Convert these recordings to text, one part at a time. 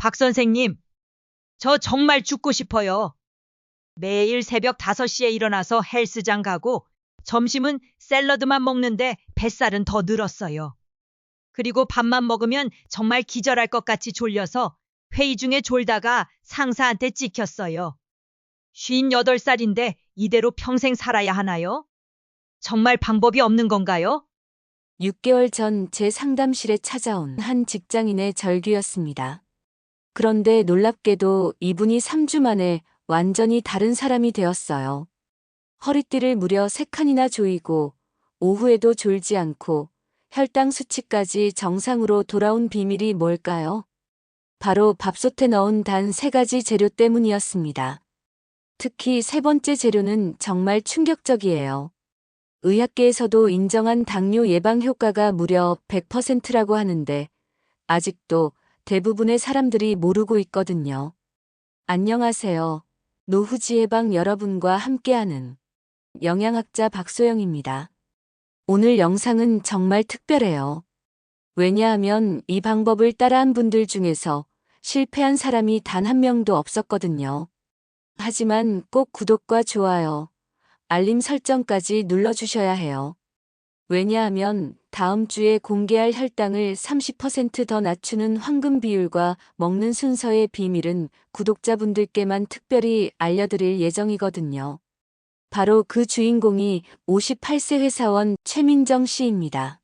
박 선생님, 저 정말 죽고 싶어요. 매일 새벽 5시에 일어나서 헬스장 가고 점심은 샐러드만 먹는데 뱃살은 더 늘었어요. 그리고 밥만 먹으면 정말 기절할 것 같이 졸려서 회의 중에 졸다가 상사한테 찍혔어요. 58살인데 이대로 평생 살아야 하나요? 정말 방법이 없는 건가요? 6개월 전 제 상담실에 찾아온 한 직장인의 절규였습니다. 그런데 놀랍게도 이분이 3주 만에 완전히 다른 사람이 되었어요. 허리띠를 무려 3칸이나 조이고 오후에도 졸지 않고 혈당 수치까지 정상으로 돌아온 비밀이 뭘까요? 바로 밥솥에 넣은 단 3가지 재료 때문이었습니다. 특히 세 번째 재료는 정말 충격적이에요. 의학계에서도 인정한 당뇨 예방 효과가 무려 100%라고 하는데 아직도 대부분의 사람들이 모르고 있거든요. 안녕하세요. 노후지 예방 여러분과 함께하는 영양학자 박소영입니다. 오늘 영상은 정말 특별해요. 왜냐하면 이 방법을 따라한 분들 중에서 실패한 사람이 단 한 명도 없었거든요. 하지만 꼭 구독과 좋아요, 알림 설정까지 눌러주셔야 해요. 왜냐하면 다음 주에 공개할 혈당을 30%더 낮추는 황금 비율과 먹는 순서의 비밀은 구독자분들께만 특별히 알려드릴 예정이거든요. 바로 그 주인공이 58세 회사원 최민정 씨입니다.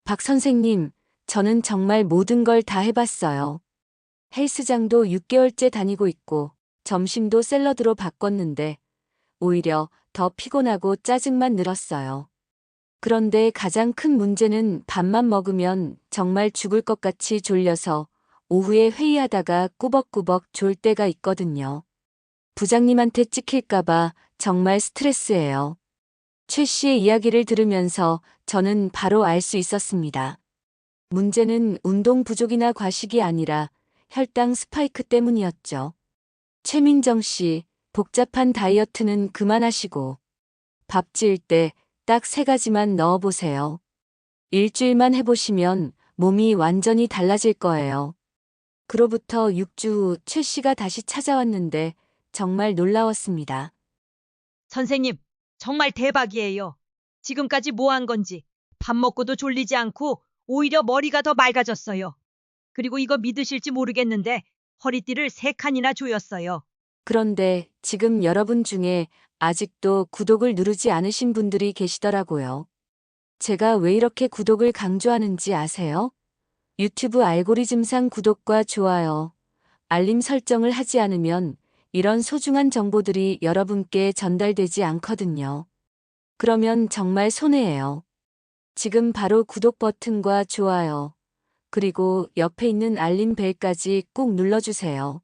박 선생님, 저는 정말 모든 걸 다 해봤어요. 헬스장도 6개월째 다니고 있고 점심도 샐러드로 바꿨는데 오히려 더 피곤하고 짜증만 늘었어요. 그런데 가장 큰 문제는 밥만 먹으면 정말 죽을 것 같이 졸려서 오후에 회의하다가 꾸벅꾸벅 졸 때가 있거든요. 부장님한테 찍힐까봐 정말 스트레스예요. 최 씨의 이야기를 들으면서 저는 바로 알 수 있었습니다. 문제는 운동 부족이나 과식이 아니라 혈당 스파이크 때문이었죠. 최민정 씨, 복잡한 다이어트는 그만하시고 밥 지을 때 딱 3가지만 넣어보세요. 일주일만 해보시면 몸이 완전히 달라질 거예요. 그로부터 6주 후 최 씨가 다시 찾아왔는데 정말 놀라웠습니다. 선생님, 정말 대박이에요. 지금까지 뭐 한 건지 밥 먹고도 졸리지 않고 오히려 머리가 더 맑아졌어요. 그리고 이거 믿으실지 모르겠는데 허리띠를 3칸이나 조였어요. 그런데 지금 여러분 중에 아직도 구독을 누르지 않으신 분들이 계시더라고요. 제가 왜 이렇게 구독을 강조하는지 아세요? 유튜브 알고리즘상 구독과 좋아요, 알림 설정을 하지 않으면 이런 소중한 정보들이 여러분께 전달되지 않거든요. 그러면 정말 손해예요. 지금 바로 구독 버튼과 좋아요, 그리고 옆에 있는 알림 벨까지 꼭 눌러주세요.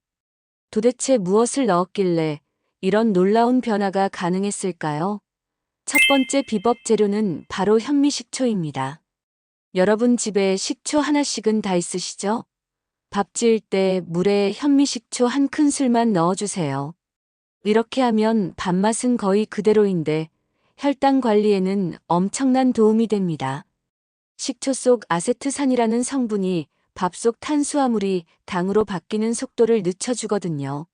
도대체 무엇을 넣었길래 이런 놀라운 변화가 가능했을까요? 첫 번째 비법 재료는 바로 현미식초입니다. 여러분 집에 식초 하나씩은 다 있으시죠? 밥 지을 때 물에 현미식초 한 큰술만 넣어주세요. 이렇게 하면 밥맛은 거의 그대로인데 혈당 관리에는 엄청난 도움이 됩니다. 식초 속 아세트산이라는 성분이 밥 속 탄수화물이 당으로 바뀌는 속도를 늦춰주거든요.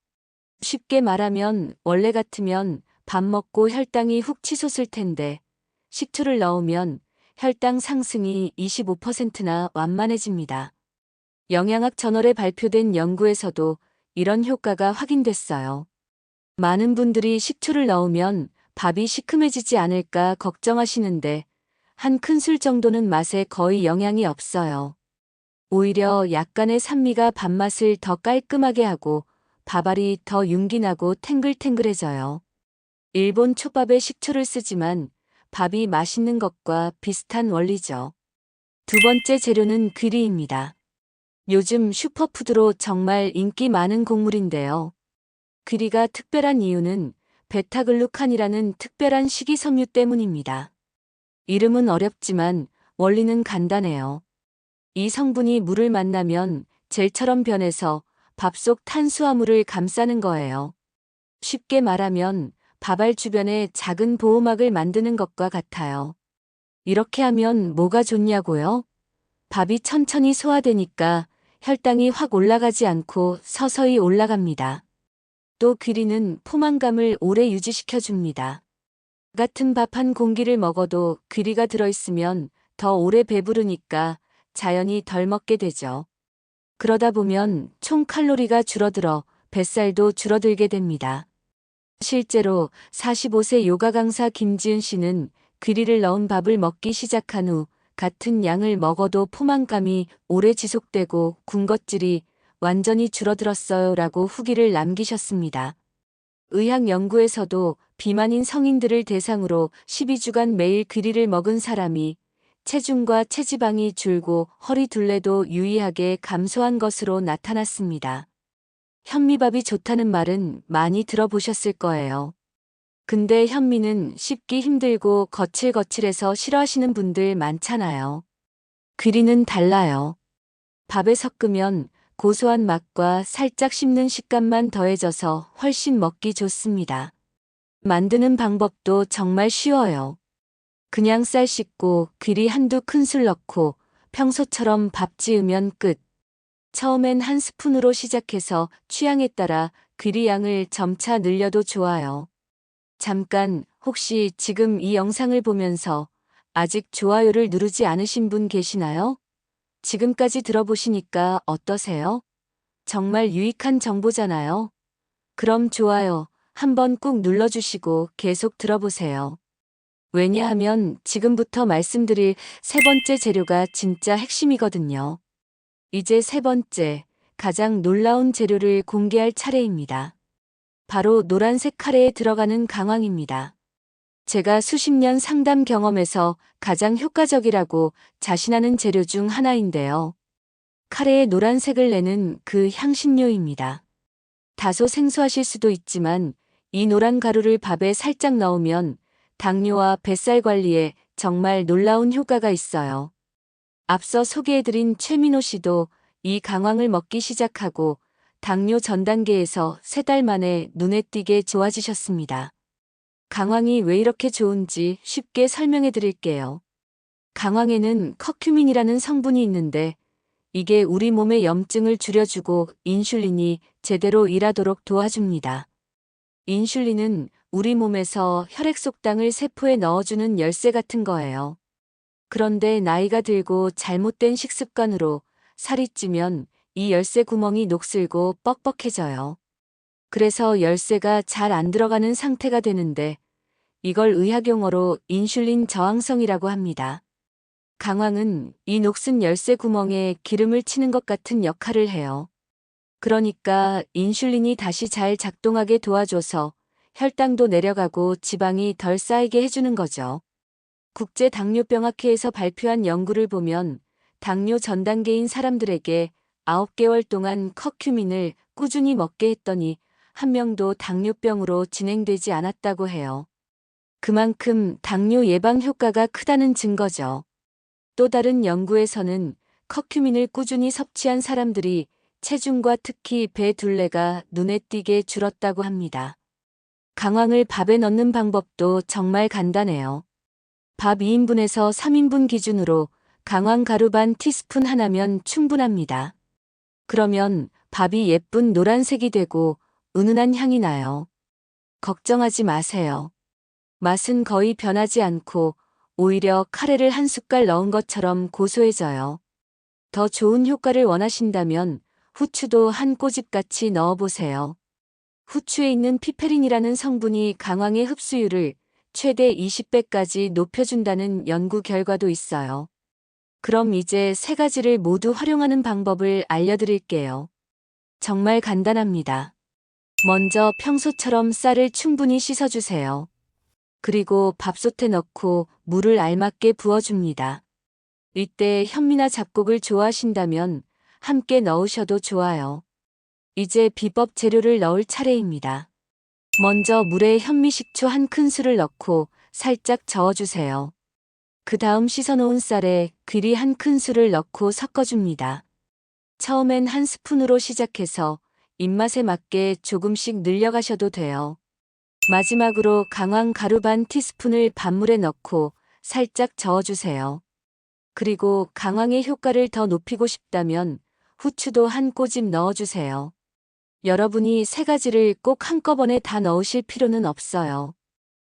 쉽게 말하면 원래 같으면 밥 먹고 혈당이 훅 치솟을 텐데 식초를 넣으면 혈당 상승이 25%나 완만해집니다. 영양학 저널에 발표된 연구에서도 이런 효과가 확인됐어요. 많은 분들이 식초를 넣으면 밥이 시큼해지지 않을까 걱정하시는데 한 큰술 정도는 맛에 거의 영향이 없어요. 오히려 약간의 산미가 밥맛을 더 깔끔하게 하고 밥알이 더 윤기나고 탱글탱글해져요. 일본 초밥에 식초를 쓰지만 밥이 맛있는 것과 비슷한 원리죠. 두 번째 재료는 귀리입니다. 요즘 슈퍼푸드로 정말 인기 많은 곡물인데요. 귀리가 특별한 이유는 베타글루칸이라는 특별한 식이섬유 때문입니다. 이름은 어렵지만 원리는 간단해요. 이 성분이 물을 만나면 젤처럼 변해서 밥 속 탄수화물을 감싸는 거예요. 쉽게 말하면 밥알 주변에 작은 보호막을 만드는 것과 같아요. 이렇게 하면 뭐가 좋냐고요? 밥이 천천히 소화되니까 혈당이 확 올라가지 않고 서서히 올라갑니다. 또 귀리는 포만감을 오래 유지시켜줍니다. 같은 밥 한 공기를 먹어도 귀리가 들어있으면 더 오래 배부르니까 자연히 덜 먹게 되죠. 그러다 보면 총 칼로리가 줄어들어 뱃살도 줄어들게 됩니다. 실제로 45세 요가 강사 김지은 씨는 귀리를 넣은 밥을 먹기 시작한 후 같은 양을 먹어도 포만감이 오래 지속되고 군것질이 완전히 줄어들었어요 라고 후기를 남기셨습니다. 의학 연구에서도 비만인 성인들을 대상으로 12주간 매일 귀리를 먹은 사람이 체중과 체지방이 줄고 허리 둘레도 유의하게 감소한 것으로 나타났습니다. 현미밥이 좋다는 말은 많이 들어보셨을 거예요. 근데 현미는 씹기 힘들고 거칠거칠해서 싫어하시는 분들 많잖아요. 귀리는 달라요. 밥에 섞으면 고소한 맛과 살짝 씹는 식감만 더해져서 훨씬 먹기 좋습니다. 만드는 방법도 정말 쉬워요. 그냥 쌀 씻고 귀리 한두 큰술 넣고 평소처럼 밥 지으면 끝. 처음엔 한 스푼으로 시작해서 취향에 따라 귀리 양을 점차 늘려도 좋아요. 잠깐, 혹시 지금 이 영상을 보면서 아직 좋아요를 누르지 않으신 분 계시나요? 지금까지 들어보시니까 어떠세요? 정말 유익한 정보잖아요. 그럼 좋아요 한번 꾹 눌러주시고 계속 들어보세요. 왜냐하면 지금부터 말씀드릴 세 번째 재료가 진짜 핵심이거든요. 이제 세 번째, 가장 놀라운 재료를 공개할 차례입니다. 바로 노란색 카레에 들어가는 강황입니다. 제가 수십 년 상담 경험에서 가장 효과적이라고 자신하는 재료 중 하나인데요. 카레의 노란색을 내는 그 향신료입니다. 다소 생소하실 수도 있지만 이 노란 가루를 밥에 살짝 넣으면 당뇨와 뱃살 관리에 정말 놀라운 효과가 있어요. 앞서 소개해드린 최민호 씨도 이 강황을 먹기 시작하고 당뇨 전 단계에서 3달 만에 눈에 띄게 좋아지셨습니다. 강황이 왜 이렇게 좋은지 쉽게 설명해 드릴게요. 강황에는 커큐민이라는 성분이 있는데 이게 우리 몸의 염증을 줄여주고 인슐린이 제대로 일하도록 도와줍니다. 인슐린은 우리 몸에서 혈액 속당을 세포에 넣어주는 열쇠 같은 거예요. 그런데 나이가 들고 잘못된 식습관으로 살이 찌면 이 열쇠 구멍이 녹슬고 뻑뻑해져요. 그래서 열쇠가 잘 안 들어가는 상태가 되는데 이걸 의학용어로 인슐린 저항성이라고 합니다. 강황은 이 녹슨 열쇠 구멍에 기름을 치는 것 같은 역할을 해요. 그러니까 인슐린이 다시 잘 작동하게 도와줘서 혈당도 내려가고 지방이 덜 쌓이게 해주는 거죠. 국제당뇨병학회에서 발표한 연구를 보면 당뇨 전 단계인 사람들에게 9개월 동안 커큐민을 꾸준히 먹게 했더니 한 명도 당뇨병으로 진행되지 않았다고 해요. 그만큼 당뇨 예방 효과가 크다는 증거죠. 또 다른 연구에서는 커큐민을 꾸준히 섭취한 사람들이 체중과 특히 배 둘레가 눈에 띄게 줄었다고 합니다. 강황을 밥에 넣는 방법도 정말 간단해요. 밥 2인분에서 3인분 기준으로 강황 가루 반 티스푼 하나면 충분합니다. 그러면 밥이 예쁜 노란색이 되고 은은한 향이 나요. 걱정하지 마세요. 맛은 거의 변하지 않고 오히려 카레를 한 숟갈 넣은 것처럼 고소해져요. 더 좋은 효과를 원하신다면 후추도 한 꼬집같이 넣어보세요. 후추에 있는 피페린이라는 성분이 강황의 흡수율을 최대 20배까지 높여준다는 연구 결과도 있어요. 그럼 이제 세 가지를 모두 활용하는 방법을 알려드릴게요. 정말 간단합니다. 먼저 평소처럼 쌀을 충분히 씻어주세요. 그리고 밥솥에 넣고 물을 알맞게 부어줍니다. 이때 현미나 잡곡을 좋아하신다면 함께 넣으셔도 좋아요. 이제 비법 재료를 넣을 차례입니다. 먼저 물에 현미식초 한 큰술을 넣고 살짝 저어주세요. 그 다음 씻어놓은 쌀에 귀리 한 큰술을 넣고 섞어줍니다. 처음엔 한 스푼으로 시작해서 입맛에 맞게 조금씩 늘려가셔도 돼요. 마지막으로 강황 가루 반 티스푼을 밥물에 넣고 살짝 저어주세요. 그리고 강황의 효과를 더 높이고 싶다면 후추도 한 꼬집 넣어주세요. 여러분이 세 가지를 꼭 한꺼번에 다 넣으실 필요는 없어요.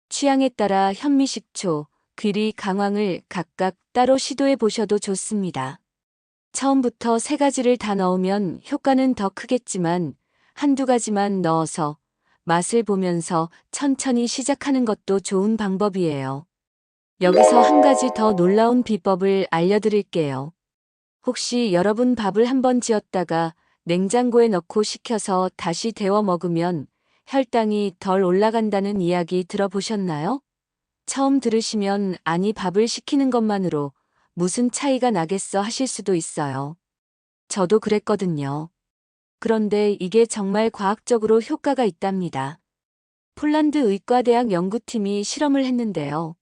취향에 따라 현미식초, 귀리, 강황을 각각 따로 시도해 보셔도 좋습니다. 처음부터 세 가지를 다 넣으면 효과는 더 크겠지만 한두 가지만 넣어서 맛을 보면서 천천히 시작하는 것도 좋은 방법이에요. 여기서 한 가지 더 놀라운 비법을 알려드릴게요. 혹시 여러분 밥을 한번 지었다가 냉장고에 넣고 식혀서 다시 데워 먹으면 혈당이 덜 올라간다는 이야기 들어보셨나요? 처음 들으시면 아니 밥을 식히는 것만으로 무슨 차이가 나겠어 하실 수도 있어요. 저도 그랬거든요. 그런데 이게 정말 과학적으로 효과가 있답니다. 폴란드 의과대학 연구팀이 실험을 했는데요.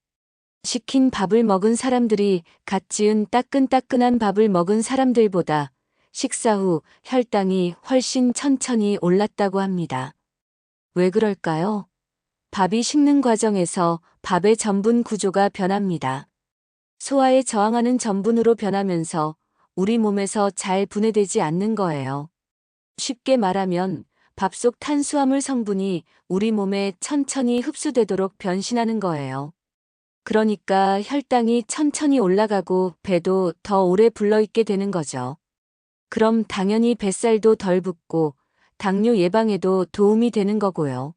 식힌 밥을 먹은 사람들이 갓 지은 따끈따끈한 밥을 먹은 사람들보다 식사 후 혈당이 훨씬 천천히 올랐다고 합니다. 왜 그럴까요? 밥이 식는 과정에서 밥의 전분 구조가 변합니다. 소화에 저항하는 전분으로 변하면서 우리 몸에서 잘 분해되지 않는 거예요. 쉽게 말하면 밥 속 탄수화물 성분이 우리 몸에 천천히 흡수되도록 변신하는 거예요. 그러니까 혈당이 천천히 올라가고 배도 더 오래 불러있게 되는 거죠. 그럼 당연히 뱃살도 덜 붓고 당뇨 예방에도 도움이 되는 거고요.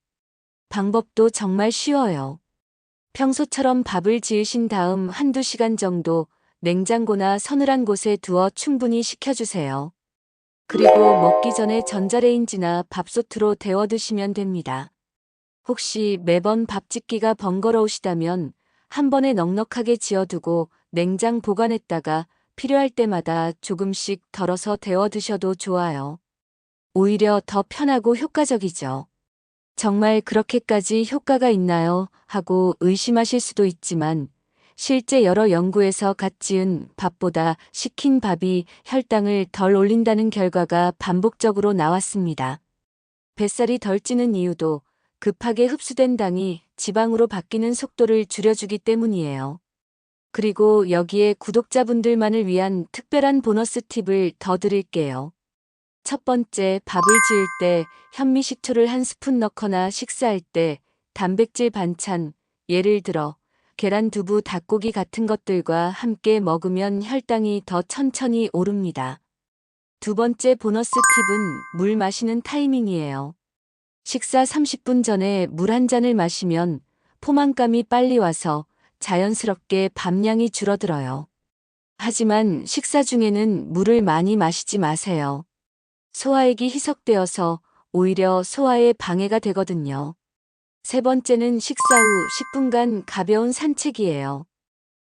방법도 정말 쉬워요. 평소처럼 밥을 지으신 다음 한두 시간 정도 냉장고나 서늘한 곳에 두어 충분히 식혀주세요. 그리고 먹기 전에 전자레인지나 밥솥으로 데워 드시면 됩니다. 혹시 매번 밥 짓기가 번거로우시다면 한 번에 넉넉하게 지어두고 냉장 보관했다가 필요할 때마다 조금씩 덜어서 데워 드셔도 좋아요. 오히려 더 편하고 효과적이죠. 정말 그렇게까지 효과가 있나요? 하고 의심하실 수도 있지만 실제 여러 연구에서 갓 지은 밥보다 식힌 밥이 혈당을 덜 올린다는 결과가 반복적으로 나왔습니다. 뱃살이 덜 찌는 이유도 급하게 흡수된 당이 지방으로 바뀌는 속도를 줄여주기 때문이에요. 그리고 여기에 구독자분들만을 위한 특별한 보너스 팁을 더 드릴게요. 첫 번째, 밥을 지을 때 현미식초를 한 스푼 넣거나 식사할 때 단백질 반찬, 예를 들어 계란, 두부, 닭고기 같은 것들과 함께 먹으면 혈당이 더 천천히 오릅니다. 두 번째 보너스 팁은 물 마시는 타이밍이에요. 식사 30분 전에 물 한 잔을 마시면 포만감이 빨리 와서 자연스럽게 밥량이 줄어들어요. 하지만 식사 중에는 물을 많이 마시지 마세요. 소화액이 희석되어서 오히려 소화에 방해가 되거든요. 세 번째는 식사 후 10분간 가벼운 산책이에요.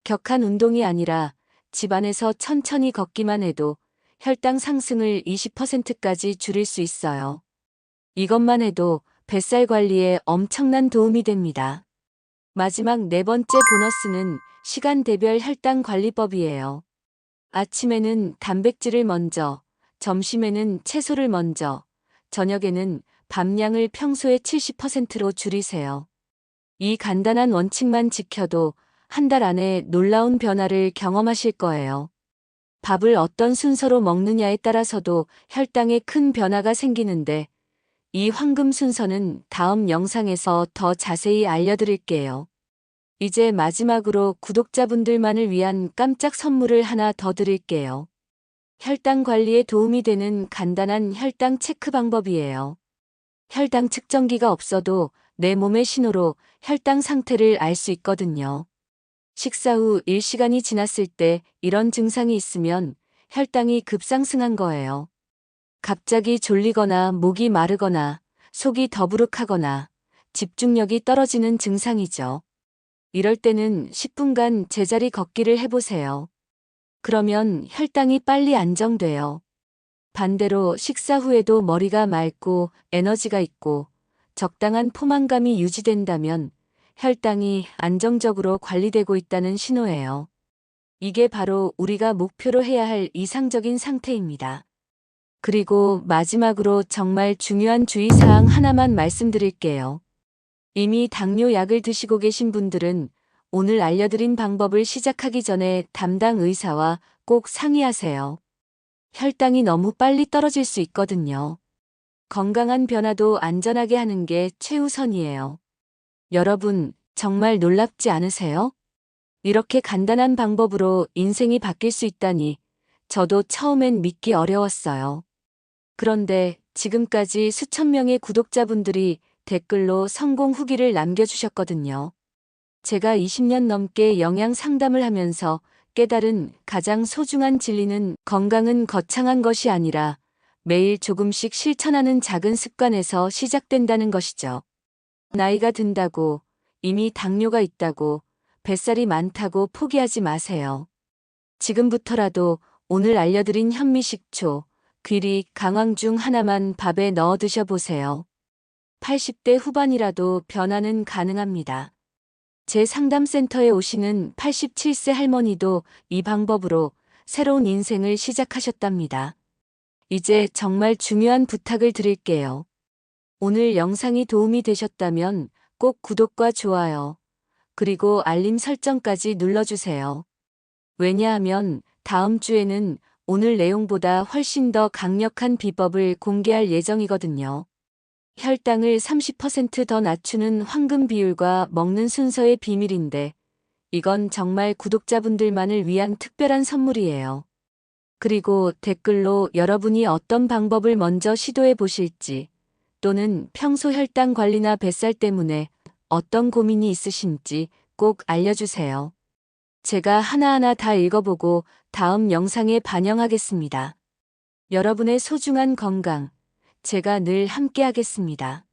격한 운동이 아니라 집 안에서 천천히 걷기만 해도 혈당 상승을 20%까지 줄일 수 있어요. 이것만 해도 뱃살 관리에 엄청난 도움이 됩니다. 마지막 네 번째 보너스는 시간대별 혈당 관리법이에요. 아침에는 단백질을 먼저, 점심에는 채소를 먼저, 저녁에는 밥량을 평소의 70%로 줄이세요. 이 간단한 원칙만 지켜도 한 달 안에 놀라운 변화를 경험하실 거예요. 밥을 어떤 순서로 먹느냐에 따라서도 혈당에 큰 변화가 생기는데 이 황금 순서는 다음 영상에서 더 자세히 알려드릴게요. 이제 마지막으로 구독자분들만을 위한 깜짝 선물을 하나 더 드릴게요. 혈당 관리에 도움이 되는 간단한 혈당 체크 방법이에요. 혈당 측정기가 없어도 내 몸의 신호로 혈당 상태를 알 수 있거든요. 식사 후 1시간이 지났을 때 이런 증상이 있으면 혈당이 급상승한 거예요. 갑자기 졸리거나 목이 마르거나 속이 더부룩하거나 집중력이 떨어지는 증상이죠. 이럴 때는 10분간 제자리 걷기를 해보세요. 그러면 혈당이 빨리 안정돼요. 반대로 식사 후에도 머리가 맑고 에너지가 있고 적당한 포만감이 유지된다면 혈당이 안정적으로 관리되고 있다는 신호예요. 이게 바로 우리가 목표로 해야 할 이상적인 상태입니다. 그리고 마지막으로 정말 중요한 주의사항 하나만 말씀드릴게요. 이미 당뇨 약을 드시고 계신 분들은 오늘 알려드린 방법을 시작하기 전에 담당 의사와 꼭 상의하세요. 혈당이 너무 빨리 떨어질 수 있거든요. 건강한 변화도 안전하게 하는 게 최우선이에요. 여러분, 정말 놀랍지 않으세요? 이렇게 간단한 방법으로 인생이 바뀔 수 있다니 저도 처음엔 믿기 어려웠어요. 그런데 지금까지 수천 명의 구독자분들이 댓글로 성공 후기를 남겨주셨거든요. 제가 20년 넘게 영양 상담을 하면서 깨달은 가장 소중한 진리는 건강은 거창한 것이 아니라 매일 조금씩 실천하는 작은 습관에서 시작된다는 것이죠. 나이가 든다고, 이미 당뇨가 있다고, 뱃살이 많다고 포기하지 마세요. 지금부터라도 오늘 알려드린 현미식초, 귀리, 강황 중 하나만 밥에 넣어 드셔보세요. 80대 후반이라도 변화는 가능합니다. 제 상담센터에 오시는 87세 할머니도 이 방법으로 새로운 인생을 시작하셨답니다. 이제 정말 중요한 부탁을 드릴게요. 오늘 영상이 도움이 되셨다면 꼭 구독과 좋아요, 그리고 알림 설정까지 눌러주세요. 왜냐하면 다음 주에는 오늘 내용보다 훨씬 더 강력한 비법을 공개할 예정이거든요. 혈당을 30% 더 낮추는 황금 비율과 먹는 순서의 비밀인데, 이건 정말 구독자분들만을 위한 특별한 선물이에요. 그리고 댓글로 여러분이 어떤 방법을 먼저 시도해 보실지, 또는 평소 혈당 관리나 뱃살 때문에 어떤 고민이 있으신지 꼭 알려주세요. 제가 하나하나 다 읽어보고 다음 영상에 반영하겠습니다. 여러분의 소중한 건강, 제가 늘 함께하겠습니다.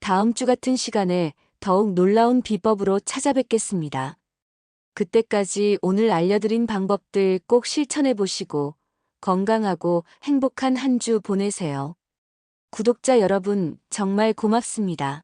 다음 주 같은 시간에 더욱 놀라운 비법으로 찾아뵙겠습니다. 그때까지 오늘 알려드린 방법들 꼭 실천해 보시고 건강하고 행복한 한 주 보내세요. 구독자 여러분, 정말 고맙습니다.